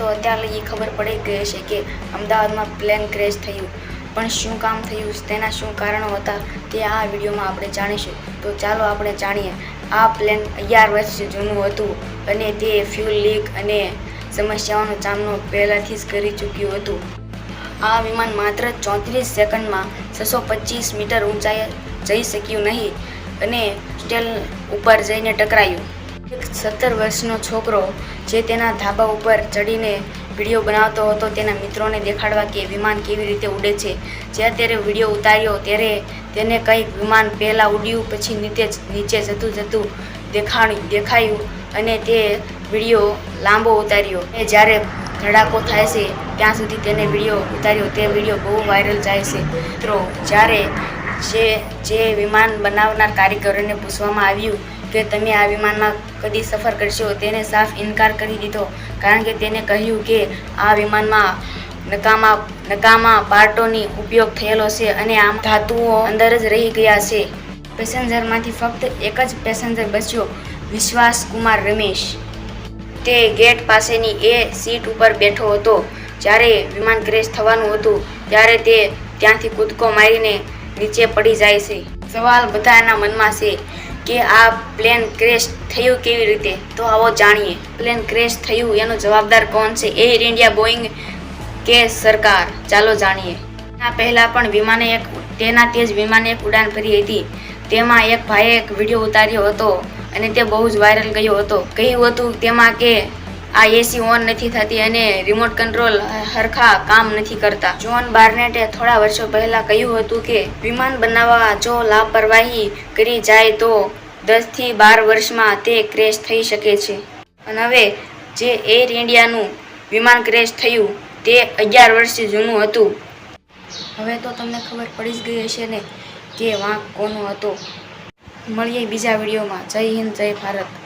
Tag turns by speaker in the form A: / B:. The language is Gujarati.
A: તો અત્યારે લગી ખબર પડી ગઈ હશે કે અમદાવાદમાં પ્લેન ક્રેશ થયું, પણ શું કામ થયું, તેના શું કારણો હતા તે આ વિડીયોમાં આપણે જાણીશું. તો ચાલો આપણે જાણીએ. આ પ્લેન 11 વર્ષ જૂનું હતું અને તે ફ્યુલ લીક અને સમસ્યાઓનો સામનો પહેલાંથી જ કરી ચૂક્યું હતું. આ વિમાન માત્ર 34 સેકન્ડમાં 625 મીટર ઊંચાઈએ જઈ શક્યું નહીં અને સ્ટેલ ઉપર જઈને ટકરાયું. એક 17 વર્ષનો છોકરો જે તેના ધાબા ઉપર ચડીને વિડીયો બનાવતો હતો તેના મિત્રોને દેખાડવા કે વિમાન કેવી રીતે ઉડે છે. જ્યારે ત્યારે વિડીયો ઉતાર્યો ત્યારે તેને કંઈક વિમાન પહેલાં ઉડ્યું પછી નીચે જતું દેખાયું અને તે વિડીયો લાંબો ઉતાર્યો. અને જ્યારે ધડાકો થાય છે ત્યાં સુધી તેને વિડીયો ઉતાર્યો. તે વિડીયો બહુ વાયરલ જાય છે. મિત્રો, જ્યારે જે વિમાન બનાવનાર કારીગરોને પૂછવામાં આવ્યું કે તમે આ વિમાનમાં કદી સફર કરશો, તેને સાફ ઇનકાર કરી દીધો, કારણ કે તેને કહ્યું કે આ વિમાનમાં નકામા પાર્ટોની ઉપયોગ થયેલો છે અને આમ ધાતુઓ અંદર જ રહી ગયા છે. પેસેન્જરમાંથી ફક્ત એક જ પેસેન્જર બચ્યો, વિશ્વાસ કુમાર રમેશ. તે ગેટ પાસેની એ સીટ ઉપર બેઠો હતો. જ્યારે વિમાન ક્રેશ થવાનું હતું ત્યારે તે ત્યાંથી કૂદકો મારીને નીચે પડી જાય છે. સવાલ બધાના મનમાં છે કે આ પ્લેન ક્રેશ થયું કેવી રીતે? તો આવો જાણીએ. પ્લેન ક્રેશ થયું એનો જવાબદાર કોણ છે? એર ઇન્ડિયા, બોઈંગ કે સરકાર? ચાલો જાણીએ. આ પહેલાં પણ તેના તે જ વિમાને એક ઉડાન ભરી હતી. તેમાં એક ભાઈએ એક વિડીયો ઉતાર્યો હતો અને તે બહુ જ વાયરલ ગયો હતો. કહ્યું હતું તેમાં કે આ એસી ઓન નથી થતી અને રિમોટ કંટ્રોલ હરખા કામ નથી કરતા. જ્હોન બાર્નેટે થોડા વર્ષો પહેલાં કહ્યું હતું કે વિમાન બનાવવા જો લાપરવાહી કરી જાય તો 10 થી 12 વર્ષમાં તે ક્રેશ થઈ શકે છે. અને હવે જે એર ઇન્ડિયાનું વિમાન ક્રેશ થયું તે 11 વર્ષ જૂનું હતું. હવે તો તમને ખબર પડી જ ગઈ હશે ને કે વાંક કોનો હતો. મળીએ બીજા વિડીયોમાં. જય હિન્દ, જય ભારત.